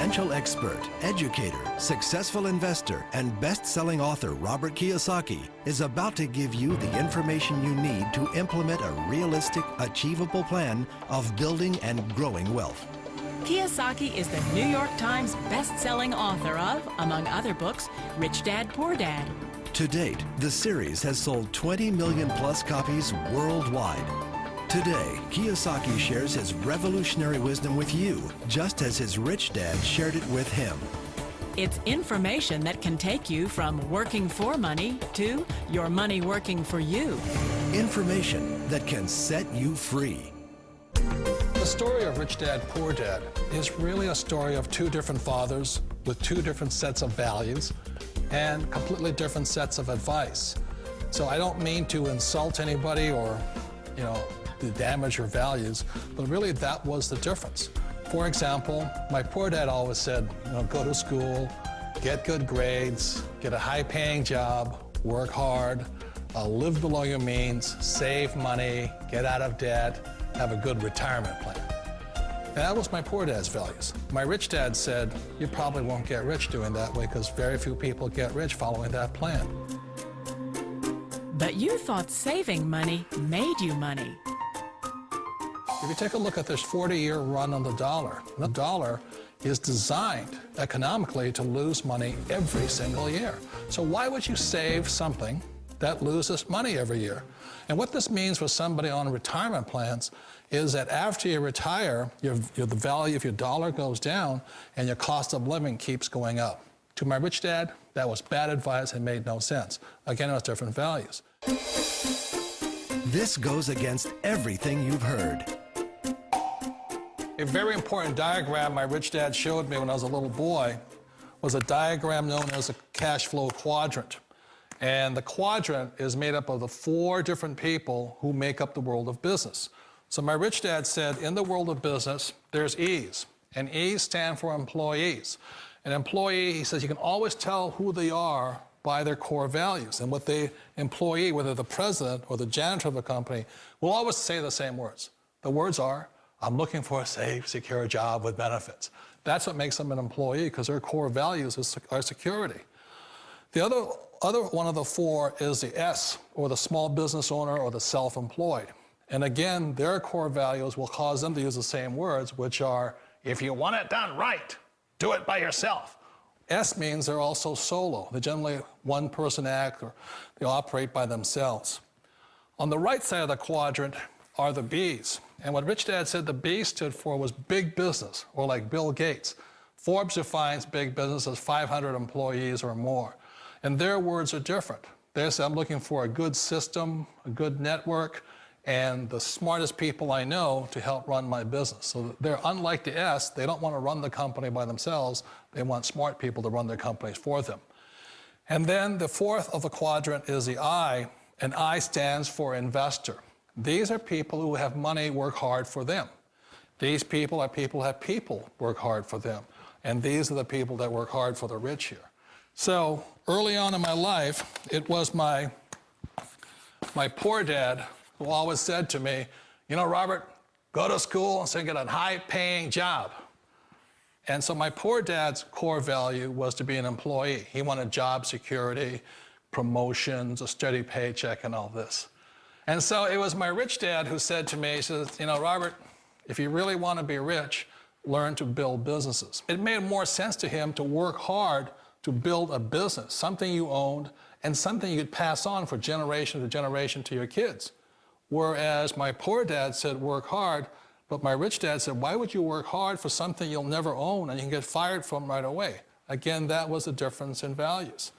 financial expert, educator, successful investor, and best-selling author Robert Kiyosaki is about to give you the information you need to implement a realistic, achievable plan of building and growing wealth. Kiyosaki is the New York Times best-selling author of, among other books, Rich Dad, Poor Dad. To date, the series has sold 20 million plus copies worldwide. Today, Kiyosaki shares his revolutionary wisdom with you, just as his rich dad shared it with him. It's information that can take you from working for money to your money working for you. Information that can set you free. The story of Rich Dad, Poor Dad is really a story of two different fathers with two different sets of values and completely different sets of advice. So I don't mean to insult anybody or, to damage your values, but really that was the difference. For example, my poor dad always said, go to school, get good grades, get a high-paying job, work hard, live below your means, save money, get out of debt, have a good retirement plan. And that was my poor dad's values. My rich dad said, you probably won't get rich doing that way because very few people get rich following that plan. But you thought saving money made you money. If you take a look at this 40-year run on the dollar is designed economically to lose money every single year. So why would you save something that loses money every year? And what this means for somebody on retirement plans is that after you retire, the value of your dollar goes down and your cost of living keeps going up. To my rich dad, that was bad advice and made no sense. Again, it was different values. This goes against everything you've heard. A very important diagram my rich dad showed me when I was a little boy was a diagram known as a cash flow quadrant. And the quadrant is made up of the 4 different people who make up the world of business. So my rich dad said, in the world of business, there's E's, and E's stand for employees. An employee, he says, you can always tell who they are by their core values. And what the employee, whether the president or the janitor of the company, will always say the same words. The words are, I'm looking for a safe, secure job with benefits. That's what makes them an employee, because their core values are security. The other one of the 4 is the S, or the small business owner or the self-employed. And again, their core values will cause them to use the same words, which are, if you want it done right, do it by yourself. S means they're also solo. They're generally one-person act, or they operate by themselves. On the right side of the quadrant are the B's. And what Rich Dad said the B stood for was big business, or like Bill Gates. Forbes defines big business as 500 employees or more. And their words are different. They say, I'm looking for a good system, a good network, and the smartest people I know to help run my business. So they're unlike the S. They don't want to run the company by themselves. They want smart people to run their companies for them. And then the 4th of the quadrant is the I, and I stands for investor. These are people who have money work hard for them. These people are people who have people work hard for them. And these are the people that work hard for the rich here. So early on in my life, it was my poor dad who always said to me, Robert, go to school and so get a high-paying job. And so my poor dad's core value was to be an employee. He wanted job security, promotions, a steady paycheck, and all this. And so it was my rich dad who said to me, he says, Robert, if you really want to be rich, learn to build businesses. It made more sense to him to work hard to build a business, something you owned and something you could pass on for generation to generation to your kids. Whereas my poor dad said work hard, but my rich dad said, why would you work hard for something you'll never own and you can get fired from right away? Again, that was the difference in values.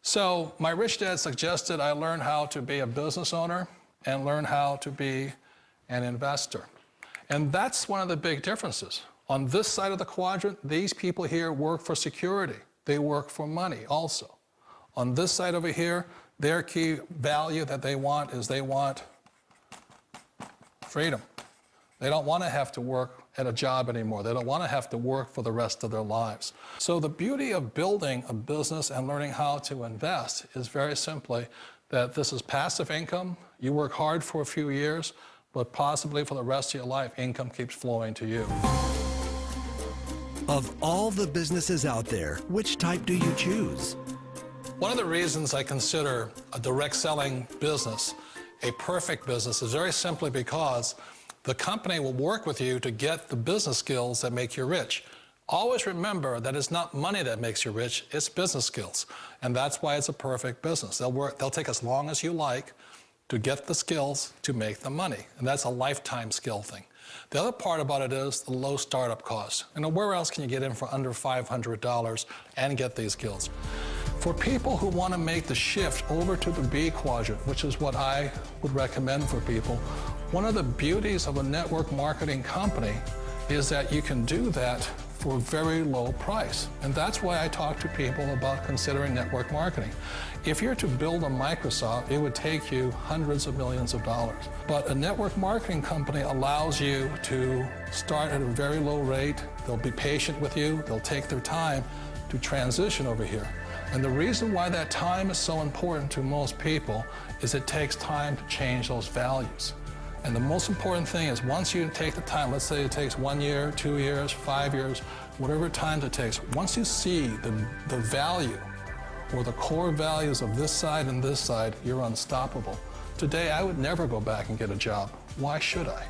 So my rich dad suggested I learn how to be a business owner and learn how to be an investor. And that's one of the big differences. On this side of the quadrant, these people here work for security. They work for money also. On this side over here, their key value that they want is they want freedom. They don't want to have to work at a job anymore. They don't want to have to work for the rest of their lives. So the beauty of building a business and learning how to invest is very simply that this is passive income. You work hard for a few years, but possibly for the rest of your life, income keeps flowing to you. Of all the businesses out there, which type do you choose? One of the reasons I consider a direct selling business a perfect business is very simply because the company will work with you to get the business skills that make you rich. Always remember that it's not money that makes you rich, it's business skills. And that's why it's a perfect business. They'll take as long as you like to get the skills to make the money. And that's a lifetime skill thing. The other part about it is the low startup cost. Where else can you get in for under $500 and get these skills? For people who want to make the shift over to the B quadrant, which is what I would recommend for people, one of the beauties of a network marketing company is that you can do that for a very low price. And that's why I talk to people about considering network marketing. If you're to build a Microsoft, it would take you hundreds of millions of dollars. But a network marketing company allows you to start at a very low rate. They'll be patient with you. They'll take their time to transition over here. And the reason why that time is so important to most people is it takes time to change those values. And the most important thing is once you take the time, let's say it takes 1 year, 2 years, 5 years, whatever time it takes, once you see the value or the core values of this side and this side, you're unstoppable. Today, I would never go back and get a job. Why should I?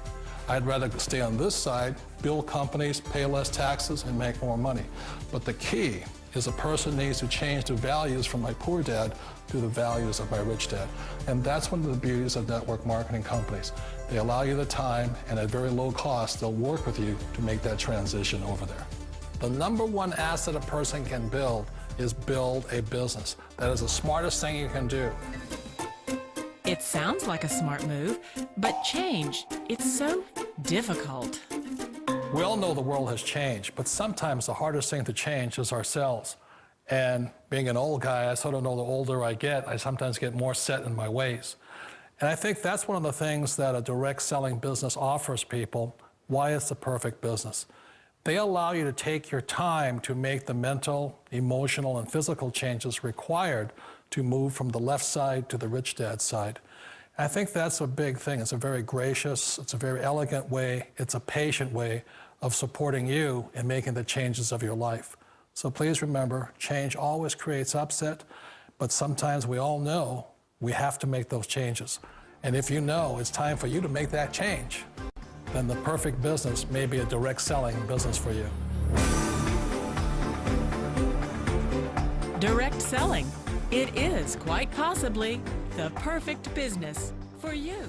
I'd rather stay on this side, build companies, pay less taxes, and make more money. But the key is a person needs to change the values from my poor dad to the values of my rich dad. And that's one of the beauties of network marketing companies. They allow you the time, and at very low cost, they'll work with you to make that transition over there. The number one asset a person can build is build a business. That is the smartest thing you can do. It sounds like a smart move, but change, it's so difficult. We all know the world has changed, but sometimes the hardest thing to change is ourselves. And being an old guy, I sort of know the older I get, I sometimes get more set in my ways. And I think that's one of the things that a direct selling business offers people, why it's the perfect business. They allow you to take your time to make the mental, emotional, and physical changes required to move from the left side to the rich dad side. I think that's a big thing. It's a very gracious, it's a very elegant way, it's a patient way of supporting you in making the changes of your life. So please remember, change always creates upset, but sometimes we all know we have to make those changes. And if you know it's time for you to make that change, then the perfect business may be a direct selling business for you. Direct selling. It is quite possibly the perfect business for you.